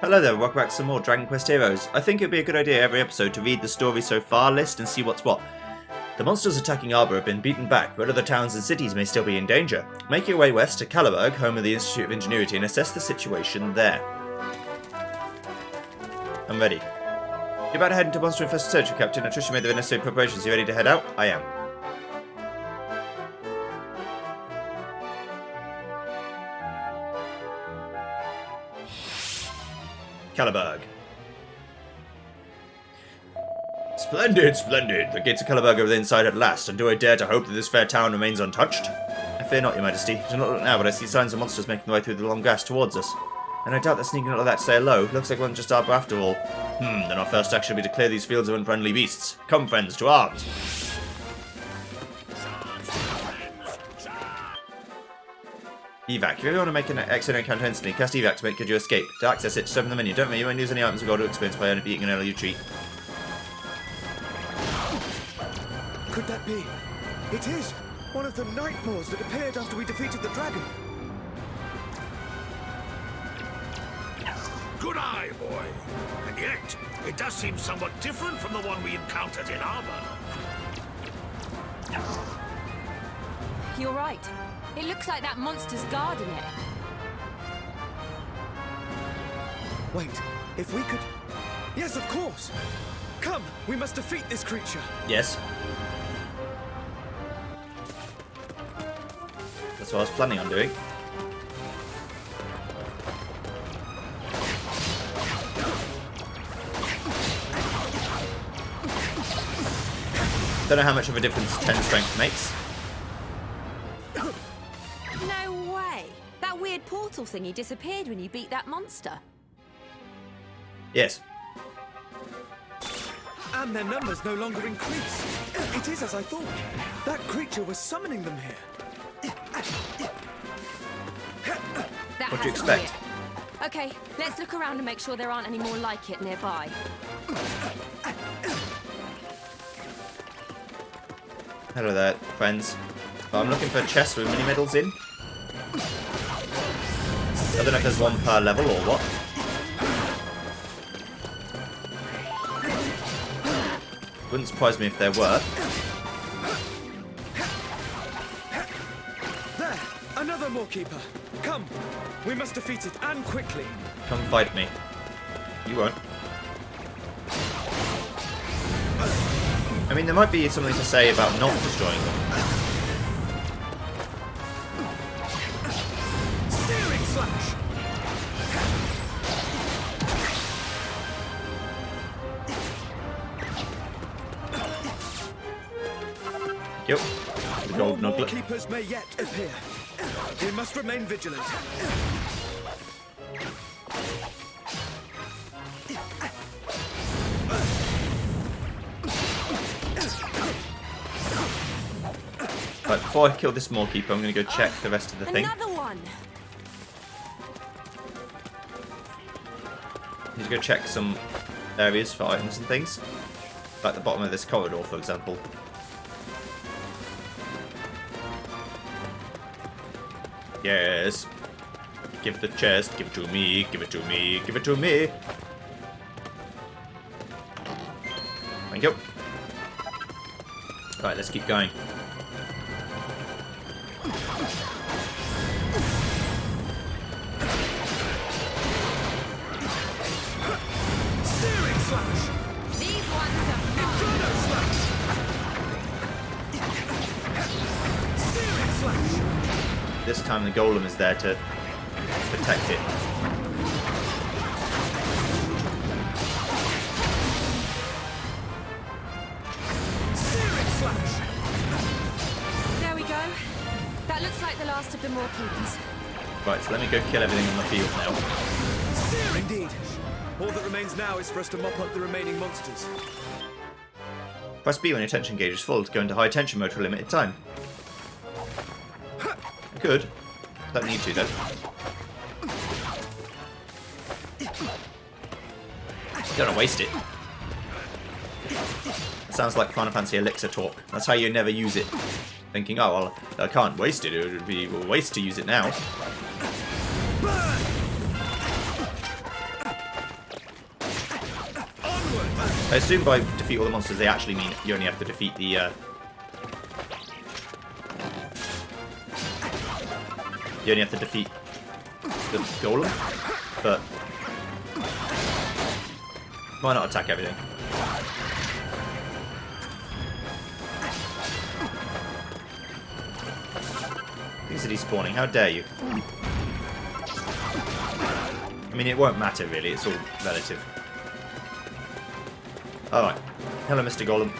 Hello there, welcome back to some more Dragon Quest Heroes. I think it would be a good idea every episode to read the story so far list and see what's what. The monsters attacking Arbor have been beaten back, but other towns and cities may still be in danger. Make your way west to Calaburg, home of the Institute of Ingenuity, and assess the situation there. I'm ready. You're about to head into Monster Infested Territory, Captain. I trust you made the necessary preparations. You ready to head out? I am. Calaburg. Splendid, splendid. The gates of Calaburg are within sight at last, and do I dare to hope that this fair town remains untouched? I fear not, your majesty. I do not look now, but I see signs of monsters making their way through the long grass towards us. And I doubt they're sneaking out like that to say hello. Looks like one just Arbor after all. Then our first action will be to clear these fields of unfriendly beasts. Come, friends, to arms! Evac. If you ever want to make an excellent encounter instantly, cast Evac to make good your escape. To access it, just open the menu. Don't you won't use any items of gold or experience by beating an early retreat. Could that be? It is! One of the Nightmares that appeared after we defeated the dragon. Good eye, boy. And yet, it does seem somewhat different from the one we encountered in Arbor. You're right. It looks like that monster's guarding it. Wait, if we could... Yes, of course! Come, we must defeat this creature. Yes. That's what I was planning on doing. Don't know how much of a difference 10 strength makes. No way! That weird portal thingy disappeared when you beat that monster. Yes. And their numbers no longer increase. It is as I thought. That creature was summoning them here. That What do you has to expect? be it. Okay, let's look around and make sure there aren't any more like it nearby. Hello there, friends. But I'm looking for chests with mini medals in. I don't know if there's one per level or what. Wouldn't surprise me if there were. There! Another Moorkeeper! Come! We must defeat it, and quickly! Come fight me. You won't. I mean, there might be something to say about not destroying them. Searing Slash! Yep. The gold More nugget. Moorkeepers may yet appear. We must remain vigilant. Right, before I kill this Moorkeeper, I'm going to go check the rest of the thing. Another one! Need to go check some areas for items and things. Like the bottom of this corridor, for example. Yes. Give the chest. Give it to me. Give it to me. Give it to me. Thank you. Right, let's keep going. Searing Slash! These ones are mine! Inferno Slash! Searing Slash! This time the golem is there to protect it. Searing Slash! There we go. That looks like the last of the Moorkeepers. Right, so let me go kill everything on the field now. Searing! Indeed. All that remains now is for us to mop up the remaining monsters. Press B when your tension gauge is full to go into high tension mode for a limited time. Good. Don't need to though. Don't want to waste it. Sounds like Final Fantasy Elixir talk. That's how you never use it. Thinking, oh, well, I can't waste it. It would be a waste to use it now. I assume by defeat all the monsters they actually mean you only have to defeat the you only have to defeat the golem, but why not attack everything? Things are despawning, how dare you? I mean, it won't matter really, it's all relative. Alright. Hello, Mr. Golem.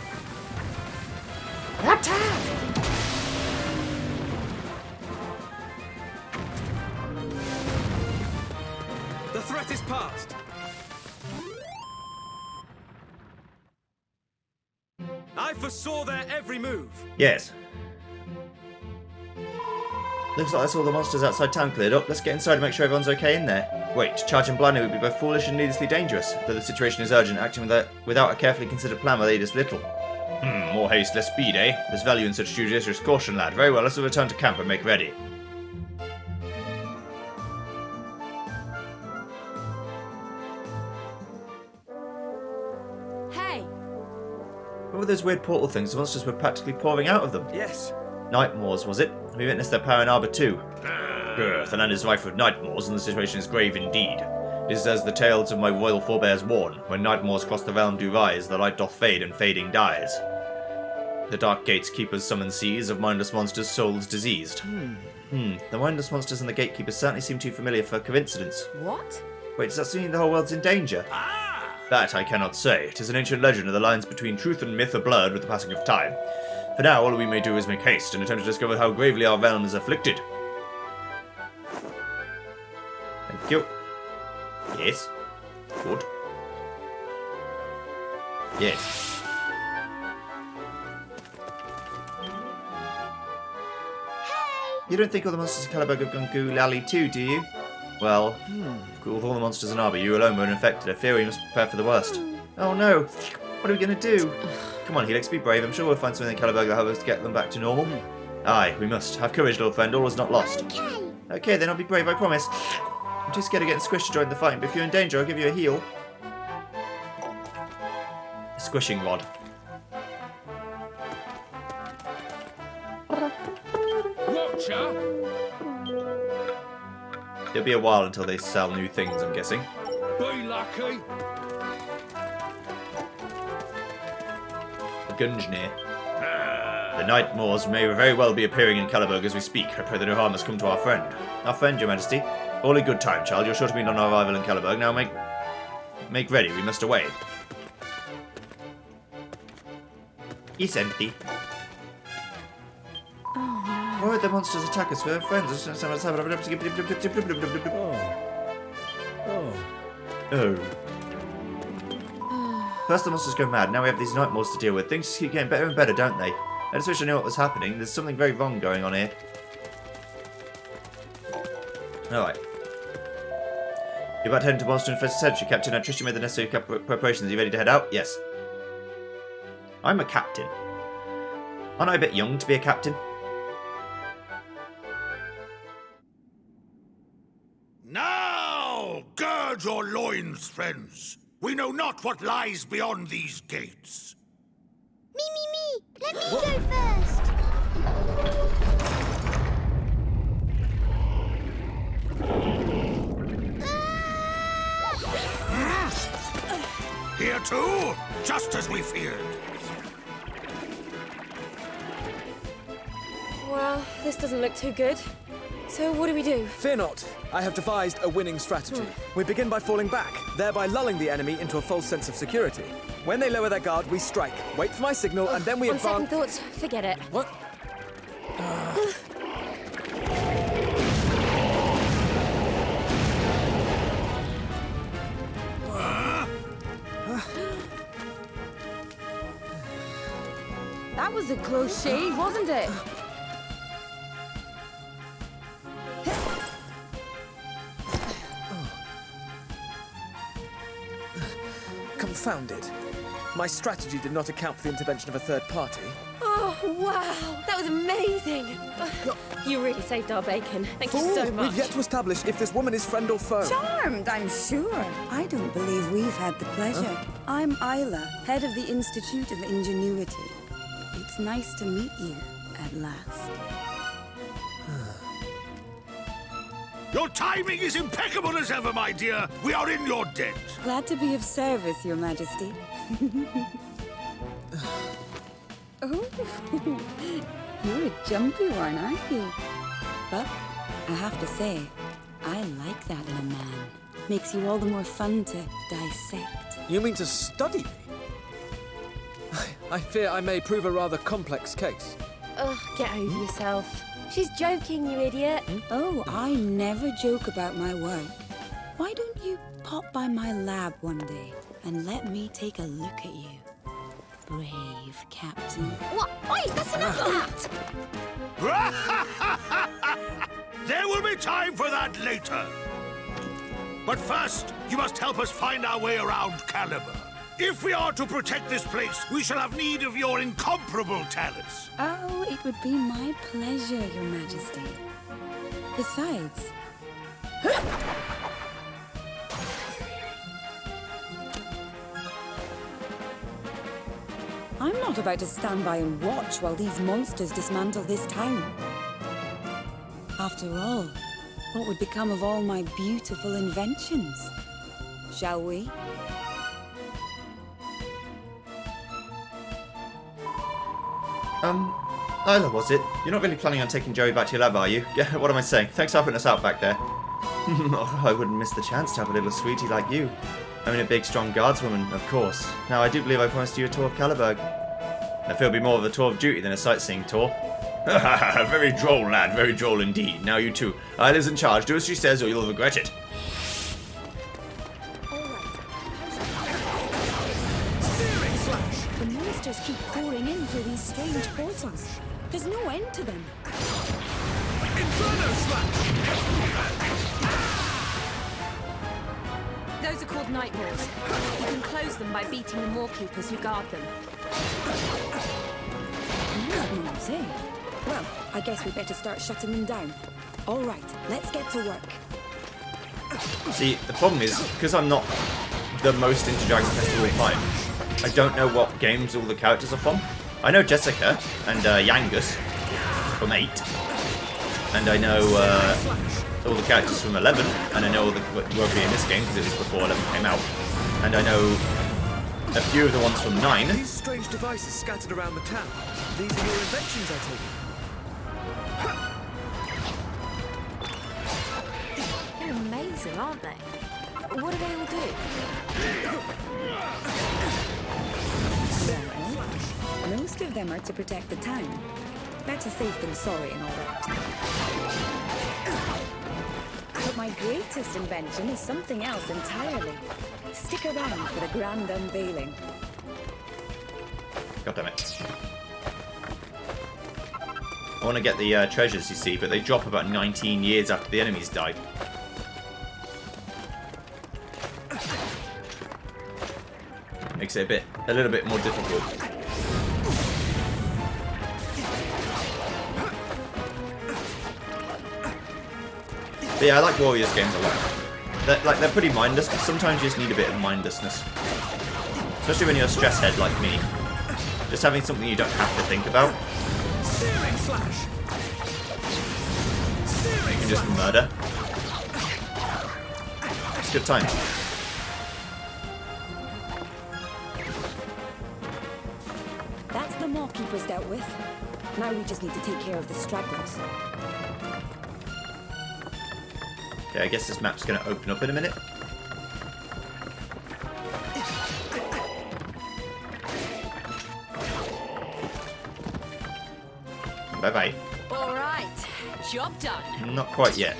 The threat is past. I foresaw their every move. Yes. Looks like that's all the monsters outside town cleared up. Let's get inside and make sure everyone's okay in there. Wait, charging blindly would be both foolish and needlessly dangerous. Though the situation is urgent, acting without a carefully considered plan will aid us little. More haste, less speed, eh? There's value in such judicious caution, lad. Very well, let's return to camp and make ready. Hey, What were those weird portal things? The monsters were practically pouring out of them. Yes. Nightmares, was it? We witnessed their power in Arbor too. The land is rife with nightmares, and the situation is grave indeed. It is as the tales of my royal forebears warn, when nightmares cross the realm do rise, the light doth fade and fading dies. The dark gates keepers summon seas of mindless monsters, souls diseased. The mindless monsters and the gatekeepers certainly seem too familiar for coincidence. what? Wait, does that mean the whole world's in danger? That I cannot say. It is an ancient legend, and the lines between truth and myth are blurred with the passing of time. For now, all we may do is make haste and attempt to discover how gravely our realm is afflicted. Thank you. Yes. Good. Yes. You don't think all the monsters in Caliburg have gone goo-lally too, do you? Well, with all the monsters in Arbor, you alone were infected. I fear we must prepare for the worst. Oh no! What are we going to do? Come on, Helix, be brave. I'm sure we'll find something in Caliburg that'll help us to get them back to normal. Aye, we must. Have courage, little friend. All is not lost. Okay, then I'll be brave, I promise. I'm too scared of getting squished to join the fight, but if you're in danger, I'll give you a heal. A squishing rod. Watcher! It'll be a while until they sell new things, I'm guessing. Be lucky! A Gungnir. The Nightmares may very well be appearing in Caliburg as we speak. I pray that no harm has come to our friend. Our friend, Your Majesty. All in good time, child. You're sure to meet on our arrival in Caliburg. Now make ready. We must away. It's empty. Why would the monsters attack us? We're friends. Oh. First the monsters go mad, now we have these nightmares to deal with. Things just keep getting better and better, don't they? I just wish I knew what was happening. There's something very wrong going on here. Alright. You're about to head into Monster Infested Territory, Captain. I trust you made the necessary preparations. Are you ready to head out? Yes. I'm a captain. Aren't I a bit young to be a captain? Now, gird your loins, friends. We know not what lies beyond these gates. Me. Let me go first. Here too, just as we feared. Well, this doesn't look too good. So what do we do? Fear not. I have devised a winning strategy. We begin by falling back, thereby lulling the enemy into a false sense of security. When they lower their guard, we strike. Wait for my signal, and then we On second advance. thoughts, forget it. What? That was a close shave, wasn't it? Confounded. My strategy did not account for the intervention of a third party. Oh, wow! That was amazing! You really saved our bacon. Thank you so much. We've yet to establish if this woman is friend or foe. Charmed, I'm sure. I don't believe we've had the pleasure. I'm Isla, head of the Institute of Ingenuity. It's nice to meet you, at last. Your timing is impeccable as ever, my dear. We are in your debt. Glad to be of service, Your Majesty. Oh, you're a jumpy one, aren't you? But I have to say, I like that in a man. Makes you all the more fun to dissect. You mean to study me? I fear I may prove a rather complex case. Ugh, get over yourself. She's joking, you idiot. Oh, I never joke about my work. Why don't you pop by my lab one day and let me take a look at you? Brave Captain. What? Wait, that's enough of that! There will be time for that later. But first, you must help us find our way around Caliber. If we are to protect this place, we shall have need of your incomparable talents. Oh, it would be my pleasure, Your Majesty. Besides... I'm not about to stand by and watch while these monsters dismantle this town. After all, what would become of all my beautiful inventions? Shall we? Isla, was it? You're not really planning on taking Joey back to your lab, are you? Yeah, what am I saying? Thanks for helping us out back there. Oh, I wouldn't miss the chance to have a little sweetie like you. I mean, a big, strong guardswoman, of course. Now, I do believe I promised you a tour of Caliburg. I feel it'll be more of a tour of duty than a sightseeing tour. Very droll, lad. Very droll indeed. Now you too. Isla's in charge. Do as she says or you'll regret it. Searing slash! The monsters keep pouring in through these strange portals. There's no end to them. Inferno slash! Those are called night maws. You can close them by beating the Maw-keepers who guard them. Madness, eh? Well, I guess we better start shutting them down. All right, let's get to work. See, the problem is, because I'm not the most into Dragon Quest of all time, I don't know what games all the characters are from. I know Jessica and Yangus from 8. And I know all the characters from 11. And I know all the what won't be in this game because it was before 11 came out. And I know a few of the ones from 9. These strange devices scattered around the town. These are your inventions, I take it. They're amazing, aren't they? What do they all do? Well, most of them are to protect the town. Better safe than sorry and all that. But my greatest invention is something else entirely. Stick around for the grand unveiling. God damn it. I want to get the treasures, you see, but they drop about 19 years after the enemies die. Makes it a little bit more difficult. But yeah, I like Warriors games a lot. They're pretty mindless, but sometimes you just need a bit of mindlessness. Especially when you're a stress head like me. Just having something you don't have to think about. Searing slash! You can just murder. It's a good time. That's the Maw-keepers dealt with. Now we just need to take care of the stragglers. Okay, I guess this map's going to open up in a minute. Bye-bye. All right, job done. Not quite yet.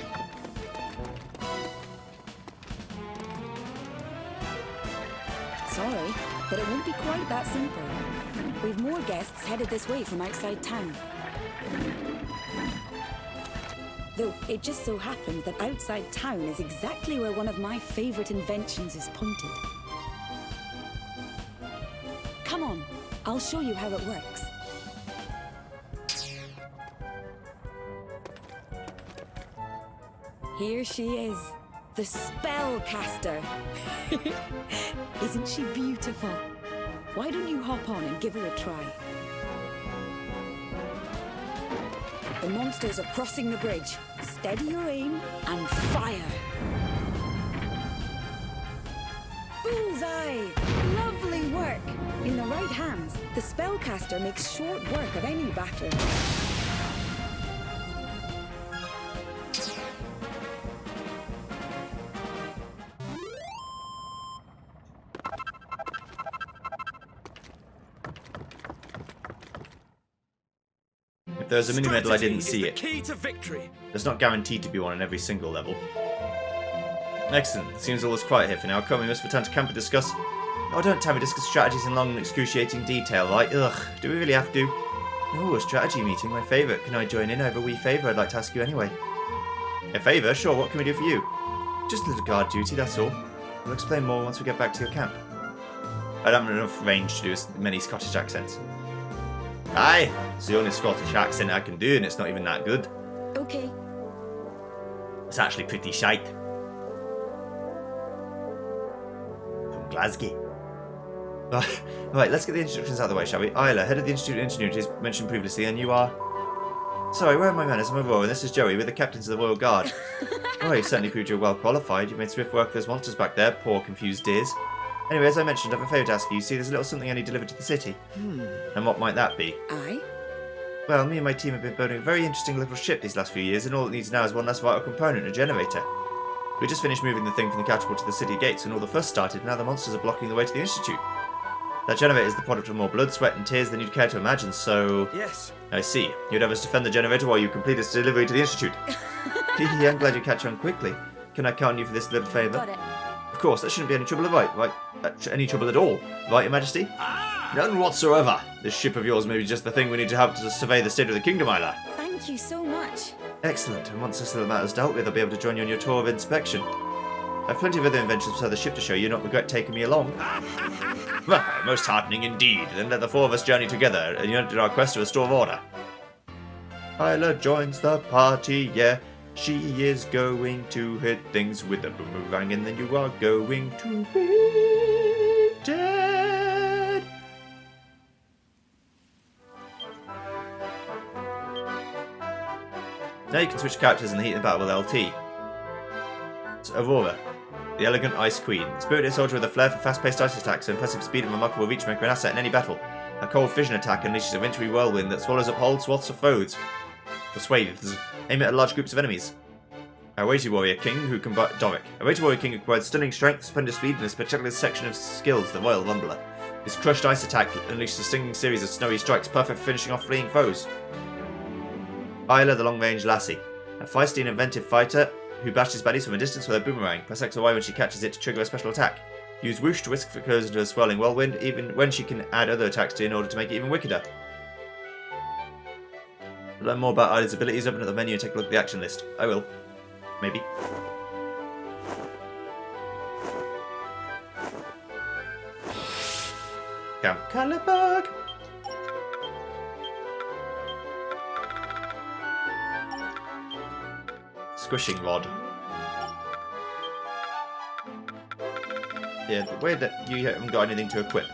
Sorry, but it won't be quite that simple. We've more guests headed this way from outside town. Though it just so happens that outside town is exactly where one of my favorite inventions is pointed. Come on, I'll show you how it works. Here she is, the spellcaster. Isn't she beautiful? Why don't you hop on and give her a try? The monsters are crossing the bridge. Steady your aim and fire. Bullseye! Lovely work! In the right hands, the spellcaster makes short work of any battle. If there's a mini medal, I didn't Strategy see is the it. key to victory. There's not guaranteed to be one in every single level. Excellent. It seems all is quiet here for now. Come, we must return to camp and discuss... Oh, don't tell me discuss strategies in long and excruciating detail, right? Ugh, do we really have to? Oh, a strategy meeting, my favourite. Can I join in? I have a wee favour I'd like to ask you anyway. A favour? Sure, what can we do for you? Just a little guard duty, that's all. We'll explain more once we get back to your camp. I don't have enough range to do as many Scottish accents. Aye, it's the only Scottish accent I can do, and it's not even that good. Okay. It's actually pretty shite. From Glasgow. Right, let's get the introductions out of the way, shall we? Isla, head of the Institute of Ingenuity, as mentioned previously, and you are... Sorry, where are my manners? I'm Aurora, and this is Joey, we're the captains of the Royal Guard. Oh, you've certainly proved you're well qualified. You made swift work of those monsters back there, poor confused dears. Anyway, as I mentioned, I have a favour to ask you. See, there's a little something I need delivered to the city. And what might that be? Aye? Well, me and my team have been building a very interesting little ship these last few years, and all it needs now is one less vital component, a generator. We just finished moving the thing from the catapult to the city gates, and all the fuss started, and now the monsters are blocking the way to the Institute. That generator is the product of more blood, sweat, and tears than you'd care to imagine, so... Yes. I see. You'd have us defend the generator while you complete its delivery to the Institute. Hehe, I'm glad you catch on quickly. Can I count on you for this little favour? Got it. Of course, that shouldn't be any trouble, any trouble at all. Right, Your Majesty? None whatsoever. This ship of yours may be just the thing we need to have to survey the state of the kingdom, Isla. Thank you so much. Excellent, and once this little matter's dealt with, I'll be able to join you on your tour of inspection. I've plenty of other inventions beside the ship to show you, not regret taking me along. Well, most heartening indeed. Then let the four of us journey together, and unite in our quest to restore order. Isla joins the party, yeah. She is going to hit things with a boomerang, and then you are going to be dead. Now you can switch characters in the heat of the battle with LT. It's Aurora, the elegant Ice Queen. Spirited soldier with a flair for fast-paced ice attacks, and impressive speed and remarkable reach make her an asset in any battle. Her cold fission attack unleashes a wintry whirlwind that swallows up whole swaths of foes. Persuades. Aim it at large groups of enemies. Our weighty warrior king who combines Doric. A weighty warrior king who combines stunning strength, splendid speed, and a spectacular section of skills, the Royal Rumbler. His crushed ice attack unleashes a stinging series of snowy strikes, perfect for finishing off fleeing foes. Isla, the long-range lassie. A feisty and inventive fighter who bashes baddies from a distance with a boomerang. Press X or Y when she catches it to trigger a special attack. Use whoosh to whisk occurs into a swirling whirlwind, even when she can add other attacks to in order to make it even wickeder. To learn more about Isla's abilities, open up the menu and take a look at the action list. I will. Maybe. Count Caliburg! Squishing rod. Yeah, the way that you haven't got anything to equip.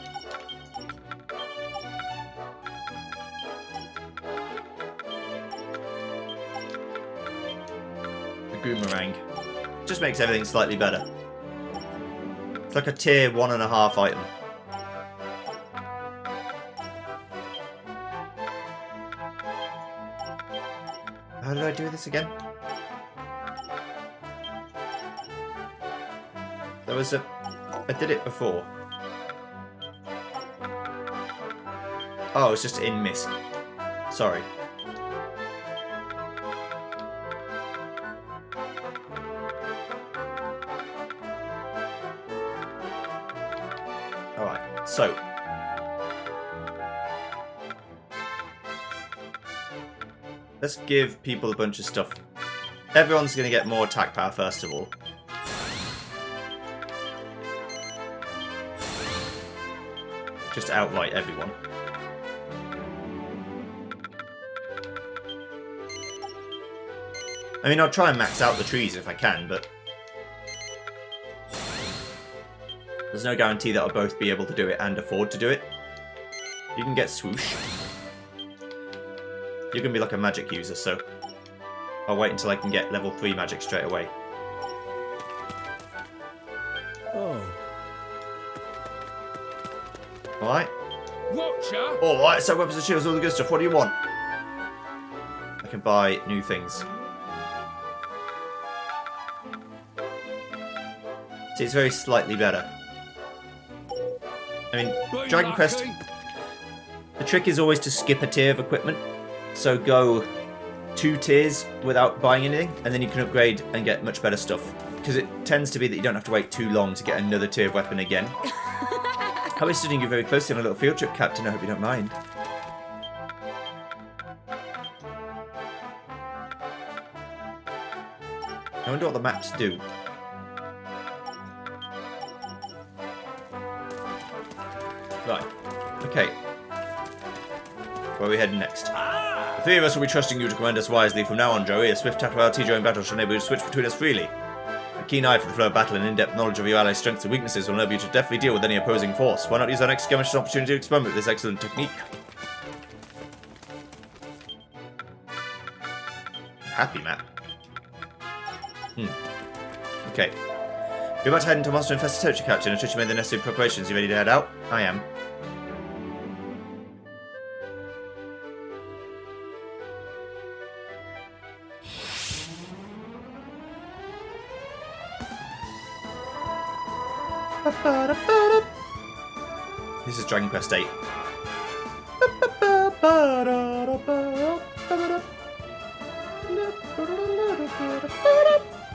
The Goomerang. Just makes everything slightly better. It's like a tier 1.5 item. How did I do this again? There was I did it before. Oh, it's just in Misk. Sorry. Alright, so. Let's give people a bunch of stuff. Everyone's going to get more attack power first of all. Just outright everyone. I mean, I'll try and max out the trees if I can, but... There's no guarantee that I'll both be able to do it and afford to do it. You can get swoosh. You're going to be like a magic user, so I'll wait until I can get level 3 magic straight away. Oh. Alright? Watcher! Alright, so weapons and shields, all the good stuff. What do you want? I can buy new things. See, it's very slightly better. I mean, Dragon Quest, the trick is always to skip a tier of equipment. So go 2 tiers without buying anything, and then you can upgrade and get much better stuff. Because it tends to be that you don't have to wait too long to get another tier of weapon again. I'll be studying you very closely on a little field trip, Captain. I hope you don't mind. I wonder what the maps do. Right. Okay. Where are we heading next? The 3 of us will be trusting you to command us wisely from now on, Joey. A swift tactile during battle shall enable you to switch between us freely. A keen eye for the flow of battle and in-depth knowledge of your allies' strengths and weaknesses will enable you to deftly deal with any opposing force. Why not use our next skirmish as an opportunity to experiment with this excellent technique? Happy map. Okay. You're about to head into monster infested territory, Captain. I trust you made the necessary preparations. You ready to head out? I am. This is Dragon Quest VIII.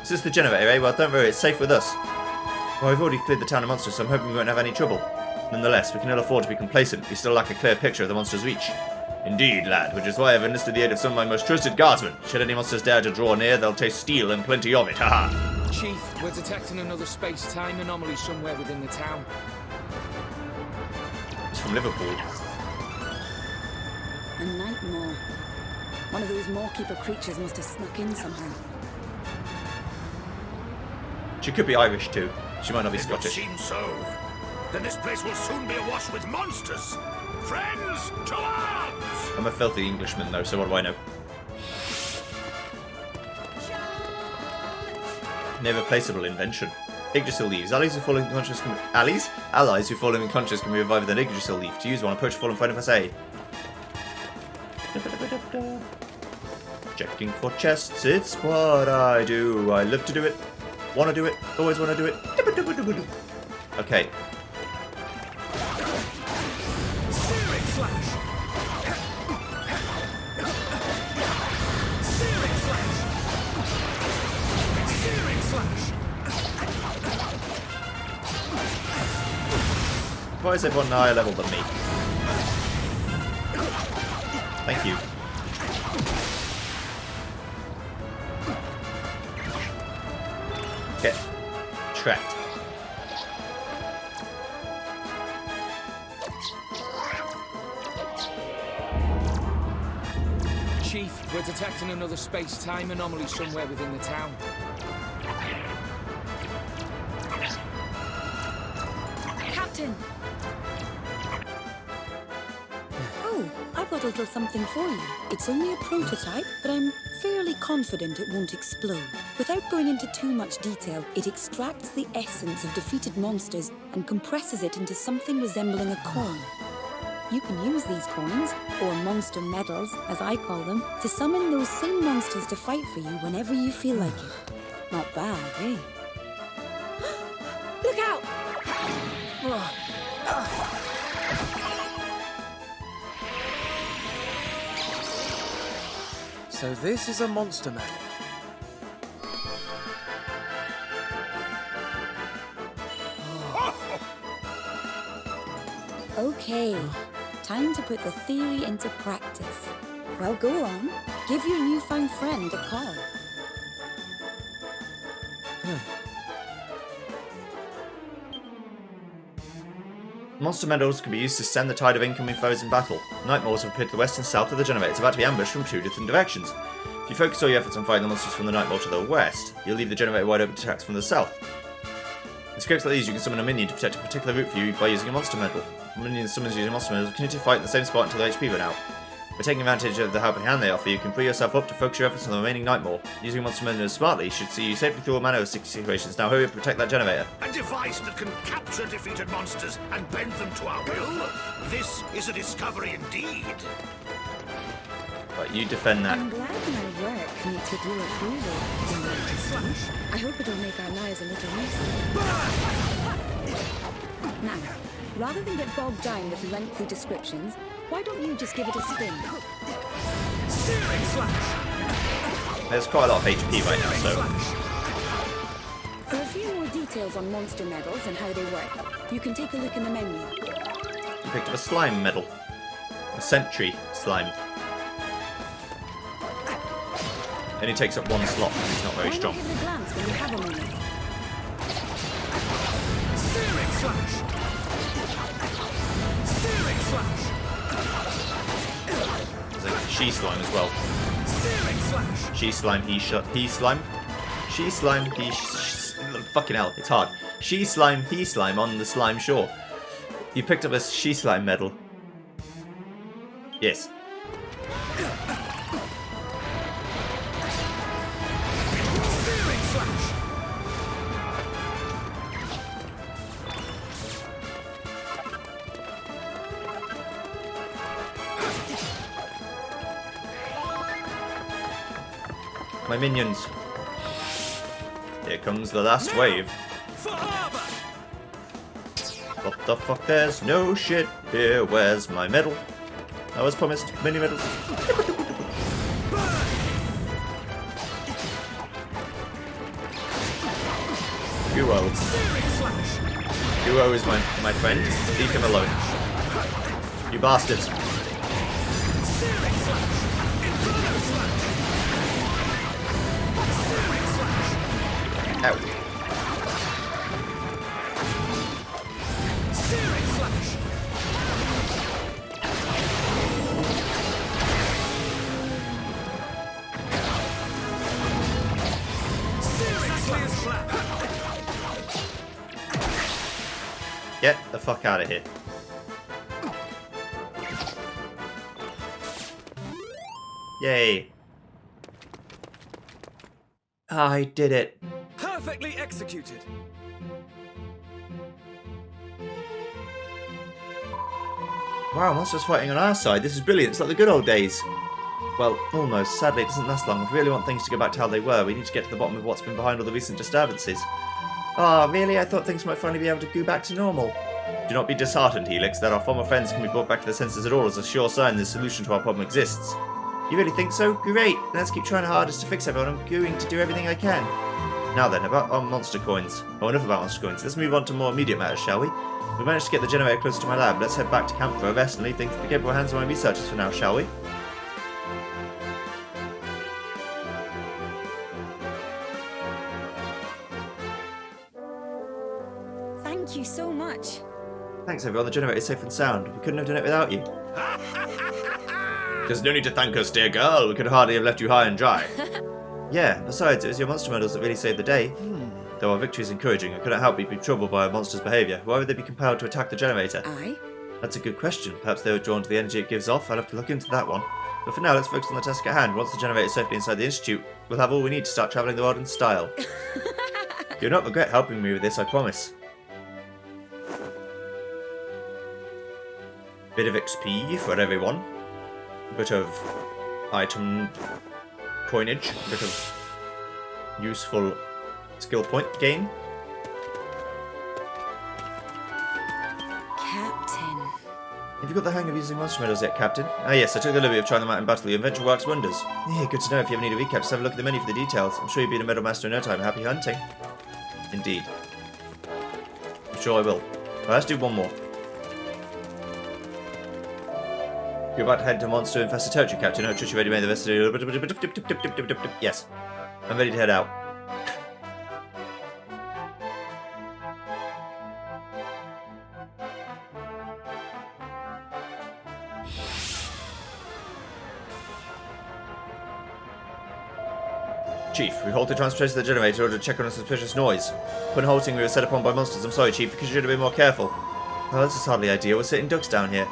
Is this the generator, eh? Well, don't worry, it's safe with us. Well, we've already cleared the town of monsters, so I'm hoping we won't have any trouble. Nonetheless, we can ill afford to be complacent. We still lack a clear picture of the monster's reach. Indeed, lad, which is why I've enlisted the aid of some of my most trusted guardsmen. Should any monsters dare to draw near, they'll taste steel and plenty of it, haha! Chief, we're detecting another space-time anomaly somewhere within the town. It's from Liverpool. A nightmare. One of those Moorkeeper creatures must have snuck in somehow. She could be Irish too. She might not be It would Scottish. seem so. Then this place will soon be awash with monsters. Friends, to arms! I'm a filthy Englishman though, so what do I know? Never placeable invention. Yggdrasil leaves. Allies who fall in unconscious can Allies who fall in unconscious can be revived with an Yggdrasil leaf. To use one, approach fallen friend if I say. Checking for chests, it's what I do. I live to do it. Wanna do it. Always wanna do it. Okay. Searing slash! Searing slash! Searing slash! Why is everyone higher level than me? Thank you. Get trapped. Chief, we're detecting another space-time anomaly somewhere within the town. Captain! Oh, I've got a little something for you. It's only a prototype, but I'm fairly confident it won't explode. Without going into too much detail, it extracts the essence of defeated monsters and compresses it into something resembling a coin. You can use these coins, or monster medals, as I call them, to summon those same monsters to fight for you whenever you feel like it. Not bad, eh? Look out! So this is a monster medal. Okay, time to put the theory into practice. Well, go on. Give your newfound friend a call. Monster medals can be used to stem the tide of incoming foes in battle. Nightmares will appear to the west and south of the generator. It's about to be ambushed from 2 different directions. If you focus all your efforts on fighting the monsters from the Nightmare to the west, you'll leave the generator wide open to attacks from the south. In scripts like these, you can summon a minion to protect a particular route for you by using a monster medal. A minion summons using monster medals will continue to fight in the same spot until their HP run out. By taking advantage of the helping hand they offer, you can free yourself up to focus your efforts on the remaining Nightmare. Using monster medals smartly should see you safely through all manner of situations. Now hurry up and protect that generator. A device that can capture defeated monsters and bend them to our will. This is a discovery indeed. Right, you defend that. I'm glad my work meets with your approval. I hope it'll make our lives a little easier. Now, rather than get bogged down with lengthy descriptions, why don't you just give it a spin? Searing slash! There's quite a lot of HP right now, so... For a few more details on monster medals and how they work, you can take a look in the menu. You picked up a slime medal. A sentry slime. Only takes up one slot, and it's not very Why strong. not give it a glance when you have a moment? Searing slash! Searing slash! There's a she slime as well. Searing slash! She slime, he slime. She slime, fucking hell, it's hard. She slime, he slime on the slime shore. You picked up a she slime medal. Yes. Searing slash! My minions. Here comes the last wave. For Arbor! What the fuck? There's no shit here. Where's my medal? I was promised many medals. Duo. Searing slash! Duo is my friend. Leave him alone. You bastards. Searing slash! Inferno slash! Searing slash! Ow. Searing slash! Searing slash! Get the fuck out of here. Yay. I did it. Perfectly executed. Wow, monsters fighting on our side. This is brilliant. It's like the good old days. Well, almost. Sadly, it doesn't last long. If we really want things to go back to how they were, we need to get to the bottom of what's been behind all the recent disturbances. Ah, really? I thought things might finally be able to go back to normal. Do not be disheartened, Helix. That our former friends can be brought back to their senses at all is a sure sign the solution to our problem exists. You really think so? Great! Let's keep trying our hardest to fix everyone. I'm going to do everything I can. Now then, about our monster coins. Oh, enough about monster coins. Let's move on to more immediate matters, shall we? We managed to get the generator closer to my lab. Let's head back to camp for a rest and leave things in the capable hands of my researchers for now, shall we? Thank you so much. Thanks everyone, the generator is safe and sound. We couldn't have done it without you. There's no need to thank us, dear girl. We could hardly have left you high and dry. Yeah, besides, it was your monster medals that really saved the day. Though our victory is encouraging, I couldn't help but be troubled by our monster's behaviour. Why would they be compelled to attack the generator? Aye. That's a good question. Perhaps they were drawn to the energy it gives off. I'll have to look into that one. But for now, let's focus on the task at hand. Once the generator is safely inside the Institute, we'll have all we need to start travelling the world in style. You'll not regret helping me with this, I promise. Bit of XP for everyone. Bit of item coinage. Bit of useful skill point gain. Captain. Have you got the hang of using monster medals yet, Captain? Ah yes, I took the liberty of trying them out in battle. Your invention works wonders. Yeah, good to know. If you ever need a recap, just have a look at the menu for the details. I'm sure you'll be a medal master in no time. Happy hunting. Indeed. I'm sure I will. Well, let's do one more. You're about to head to monster infested territory, Captain. I trust you ready to make the rest of the... Yes. I'm ready to head out. Chief, we halted transportation to the generator in order to check on a suspicious noise. When halting, we were set upon by monsters. I'm sorry, Chief, because you should have been more careful. Well, this is hardly ideal. We're sitting ducks down here.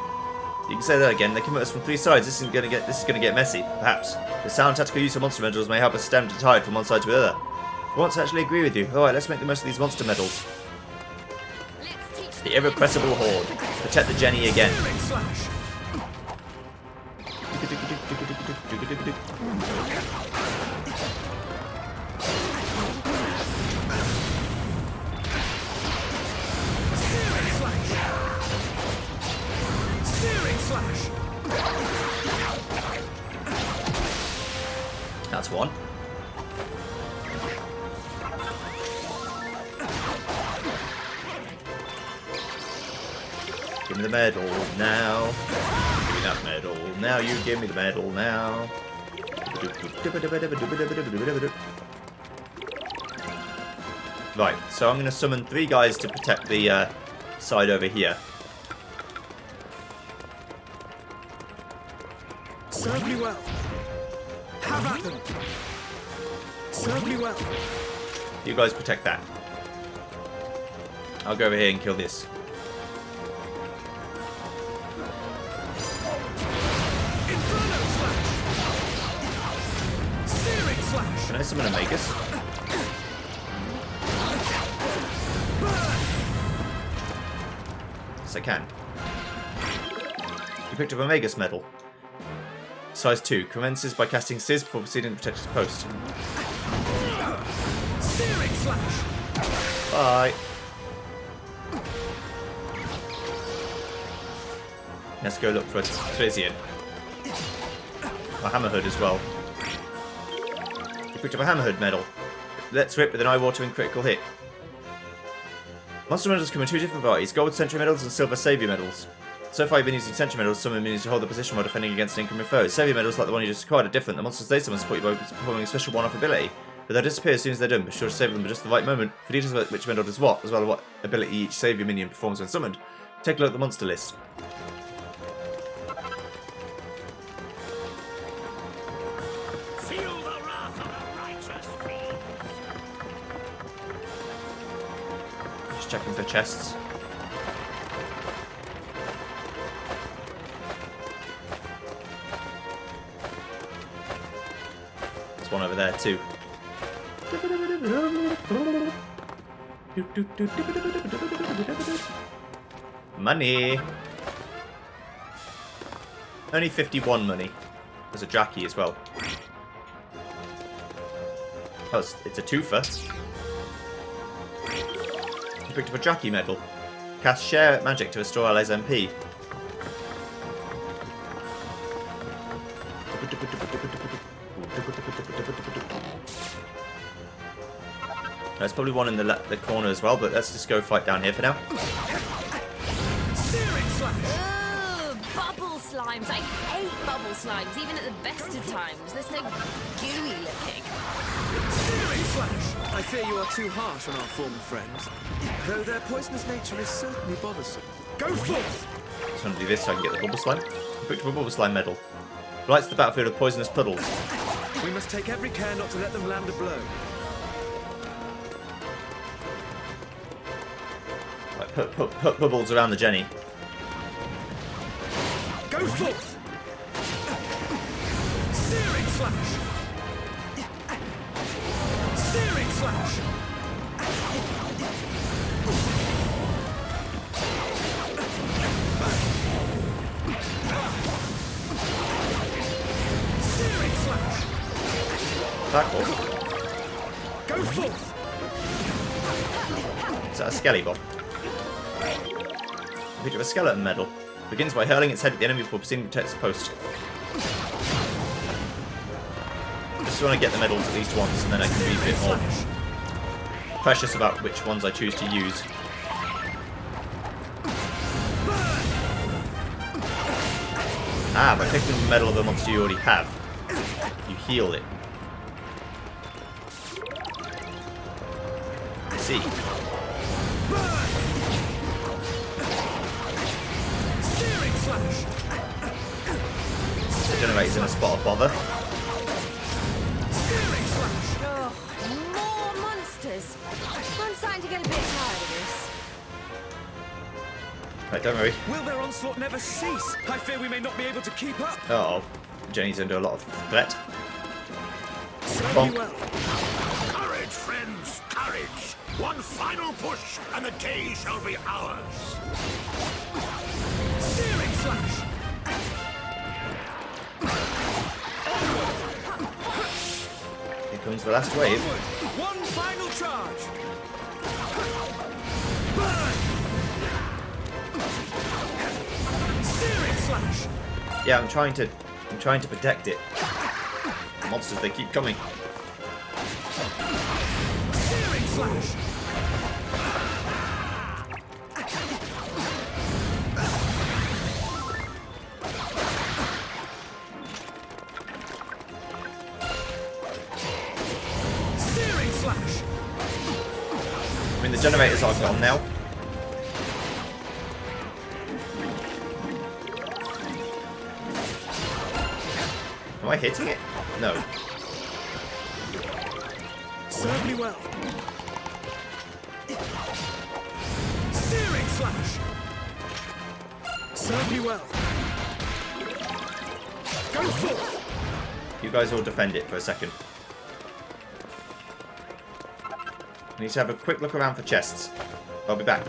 You can say that again. They come at us from 3 sides. This is going to get messy. Perhaps the sound tactical use of monster medals may help us stem the tide from one side to the other. I want to actually agree with you. All right, let's make the most of these monster medals. The irrepressible horde. Protect the Jenny again. That's one. Give me the medal now. Give me that medal. Now you give me the medal now. Right, so I'm going to summon 3 guys to protect the side over here. Serve me well. Have at them. Serve me well. You guys protect that. I'll go over here and kill this. Inferno slash. Searing slash. Can I summon a Magus? Yes, I can. You picked up a Magus medal. Size 2. Commences by casting Sizz before proceeding to protect his post. Searing slash. Bye. Let's go look for a Trizian. A Hammerhood as well. You picked up a Hammerhood medal. Let's rip with an eye-watering critical hit. Monster medals come in 2 different varieties: gold sentry medals and silver savior medals. So far you've been using sentry medals, summon minions to hold the position while defending against incoming foes. Savior medals, like the one you just acquired, are different. The monsters they summon support you by performing a special one-off ability, but they'll disappear as soon as they're done. Be sure to save them at just the right moment. For details about which medal does what, as well as what ability each savior minion performs when summoned, take a look at the monster list. Feel the wrath of the righteous fiend. Just checking for chests. There's one over there too. Money. Only 51 money. There's a jockey as well. Oh, it's a twofer. You picked up a jockey medal. Cast share magic to restore allies MP. There's probably one in the corner as well, but let's just go fight down here for now. Ugh, bubble slimes. I hate bubble slimes, even at the best of times. They're so gooey looking. I fear you are too harsh on our former friends, though their poisonous nature is certainly bothersome. Go forth! Just want to do this so I can get the bubble slime. I picked up a bubble slime medal. Lights the battlefield with poisonous puddles. We must take every care not to let them land a blow. Right, put bubbles around the Jenny. Go forth! Searing slash! Searing slash! Searing slash! Tackle. Go forth! Is that a skelly bomb? I picked up a skeleton medal. Begins by hurling its head at the enemy before proceeding to protect its post. Just want to get the medals at least once, and then I can be a bit more precious about which ones I choose to use. Ah, by picking the medal of the monster you already have, you heal it. I see. The generator's in a spot of bother. Right, don't worry. Will their onslaught never cease? I fear we may not be able to keep up. Uh oh. Jenny's under a lot of threat. Serve Bonk. me well. Courage, friends, courage! One final push, and the day shall be ours. Searing slash. Here comes the last wave. One final charge. Burn. Searing slash. Yeah, I'm trying to protect it. The monsters, they keep coming. Searing slash. Searing slash. I mean, the generators are gone now. Am I hitting it? No. Serve me well. Searing slash. Serve me well. Go forth. You guys all defend it for a second. I need to have a quick look around for chests. I'll be back.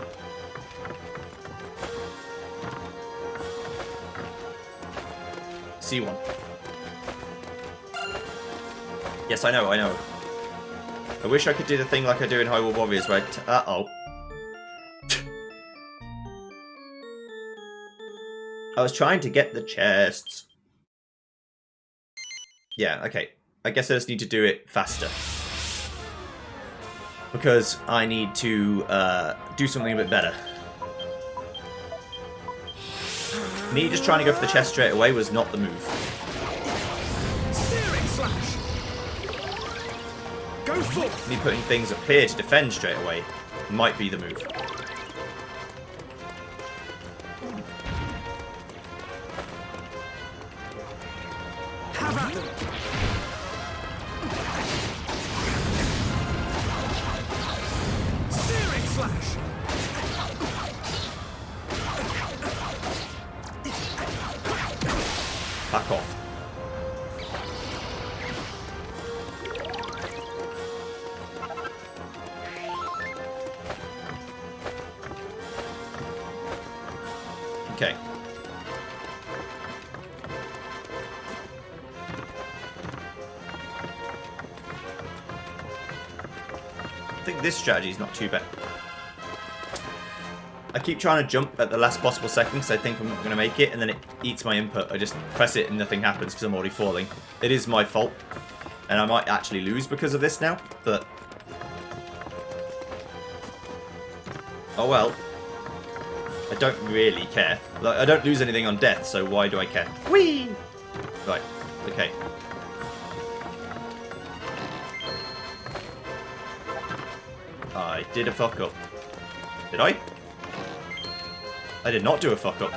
See one. Yes, I know. I wish I could do the thing like I do in Hyrule Warriors where uh-oh. I was trying to get the chests. Yeah, okay. I guess I just need to do it faster. Because I need to do something a bit better. Me just trying to go for the chest straight away was not the move. Searing slash. Go forth. Me putting things up here to defend straight away might be the move. Have at them. Searing slash. Back off. Okay. I think this strategy is not too bad. I keep trying to jump at the last possible second because I think I'm going to make it, and then it eats my input. I just press it and nothing happens because I'm already falling. It is my fault, and I might actually lose because of this now, but... oh well. I don't really care. Like, I don't lose anything on death, so why do I care? Whee! Right, okay. I did a fuck up. Did I? I did not do a fuck up.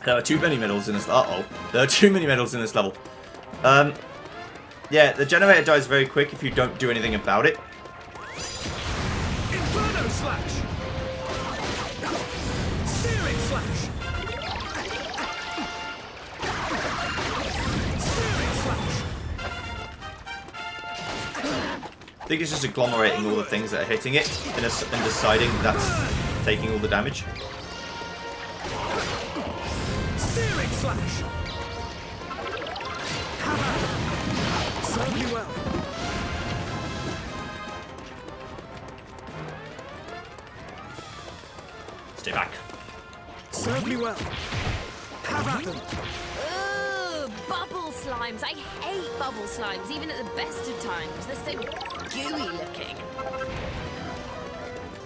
There are too many medals in this. Uh-oh. There are too many medals in this level. Yeah, the generator dies very quick if you don't do anything about it. Inferno slash. Searing slash. Searing slash. I think it's just agglomerating all the things that are hitting it and deciding that's taking all the damage. Searing slash. Have at it. Serve me well. Stay back. Serve me well. Have at them. Ugh, bubble slimes. I hate bubble slimes, even at the best of times. They're so gooey looking.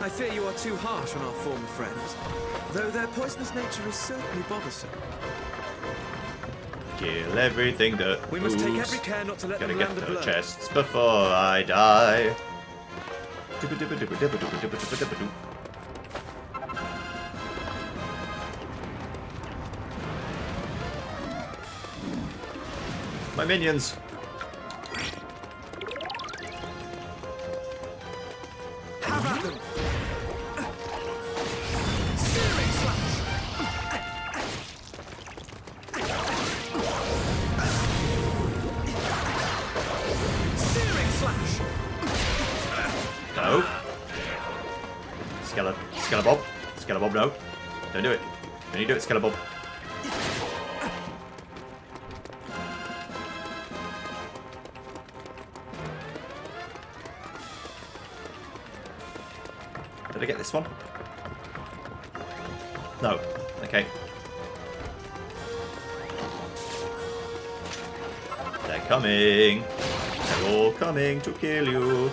I fear you are too harsh on our former friends, though their poisonous nature is certainly bothersome. Kill everything that We must take moves. every care not to let Gotta them get land a the blow. chests before I die. My minions. Have at them. No. Skelebob. Skelebob, no. Don't do it. Don't you do it, Skelebob. Did I get this one? No. Okay. They're coming. They're all coming to kill you.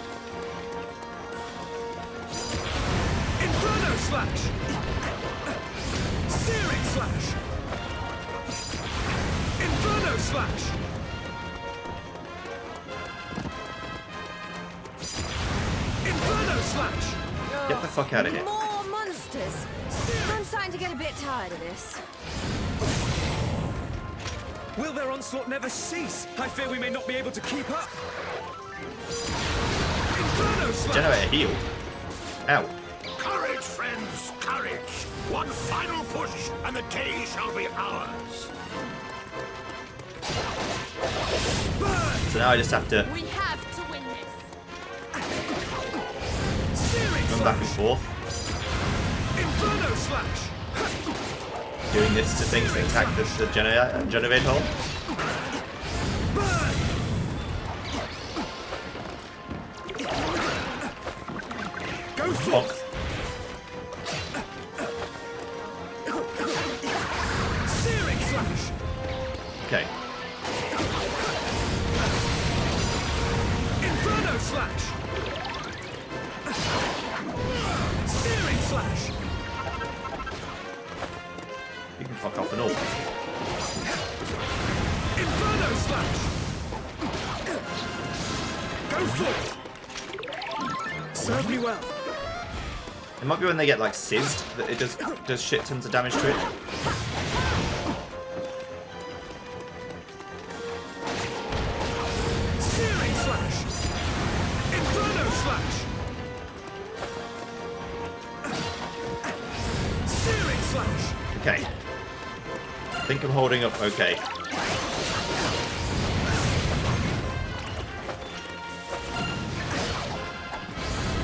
Inferno Slash! Searing Slash! Inferno Slash! Inferno Slash! Get the fuck out of here. More monsters. I'm starting to get a bit tired of this. Will their onslaught never cease? I fear we may not be able to keep up. Inferno Slash! Generator heal. Ow. Courage, friends, courage. One final push, and the day shall be ours. So now I just have to We have to win this. Searing run back and Slash! forth, Inferno Slash! doing this to things that attack the generator hole. Burn! Go forth! Searing Slash! Okay. Inferno Slash! Searing Slash! You can fuck off and all. Inferno Slash! Go forth! Serve me well. It might be when they get like sizzed that it does shit tons of damage to it. Searing Slash! Inferno Slash! Searing Slash! Okay. I think I'm holding up okay.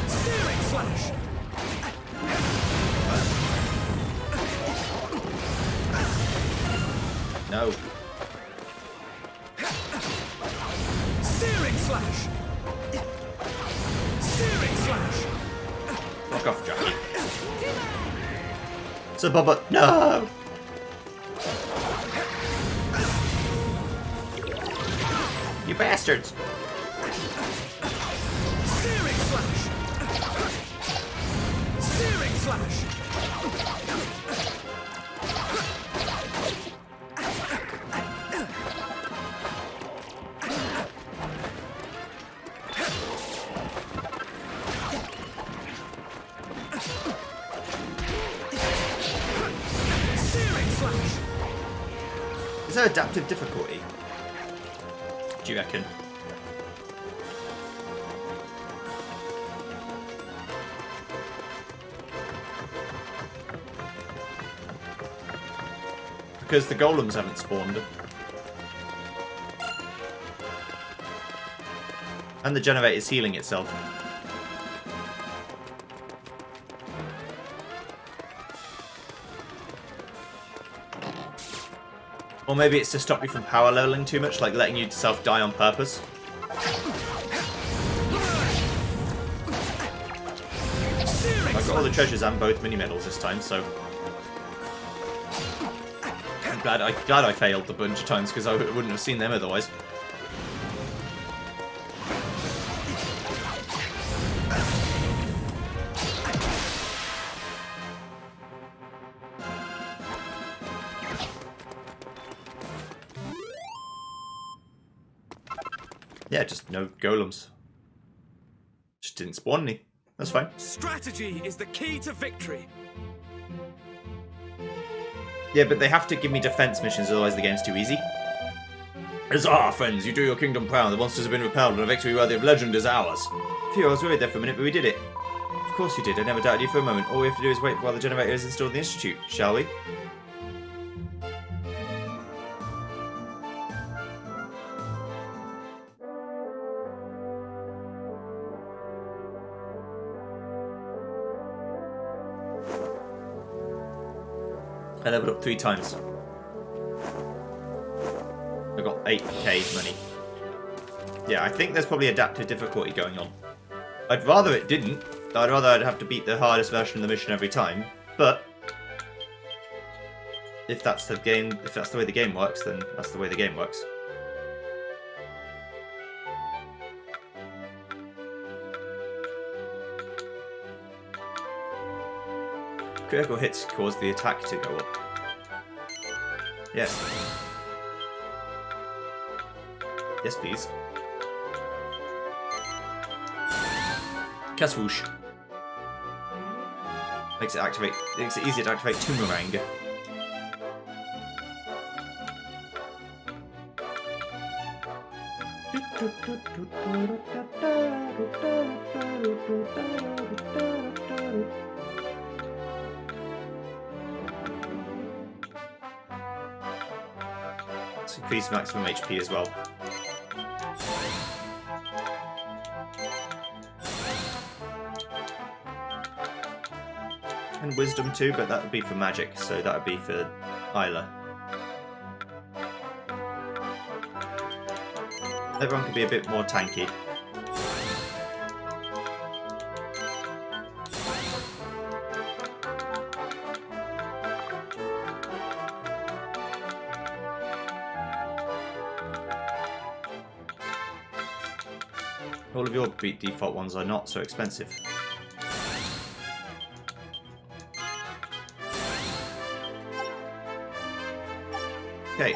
Searing Slash! No. Searing Slash! Searing Slash! Fuck off, Jackie. So Bubba, no! You bastards! Searing Slash! Searing Slash! Searing Slash! Is there adaptive difficulty? Do you reckon? Because the golems haven't spawned. And the generator's healing itself. Or maybe it's to stop you from power leveling too much, like letting yourself die on purpose. I got all the treasures and both mini medals this time, so I'm glad I failed a bunch of times because I wouldn't have seen them otherwise. Yeah, just no golems. Just didn't spawn any. That's fine. Strategy is the key to victory. Yeah, but they have to give me defense missions, otherwise the game's too easy. Huzzah, friends! You do your kingdom proud. The monsters have been repelled, and a victory worthy of legend is ours. Phew, I was worried there for a minute, but we did it. Of course you did. I never doubted you for a moment. All we have to do is wait while the generator is installed in the Institute, shall we? I leveled up 3 times. I got 8k money. Yeah, I think there's probably adaptive difficulty going on. I'd rather it didn't. I'd rather I'd have to beat the hardest version of the mission every time. But if that's the game, if that's the way the game works, then that's the way the game works. Critical hits cause the attack to go up. Yes. Yes, please. Kaswoosh. Makes it easier to activate Toomerang. Let's increase maximum HP as well. And wisdom too, but that would be for magic, so that would be for Isla. Everyone can be a bit more tanky. All of your default ones are not so expensive. Okay,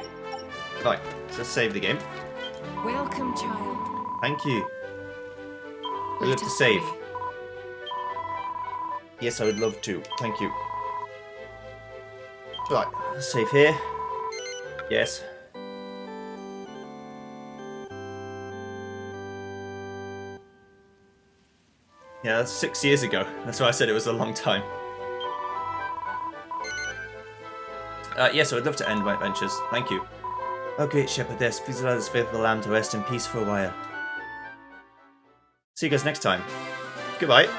right, so let's save the game. Welcome, child. Thank you. Would you love to save? Yes, I would love to. Thank you. Right, let's save here. Yes. Yeah, that's 6 years ago. That's why I said it was a long time. Yes, I would love to end my adventures. Thank you. Oh, great shepherdess, please allow this faithful lamb to rest in peace for a while. See you guys next time. Goodbye.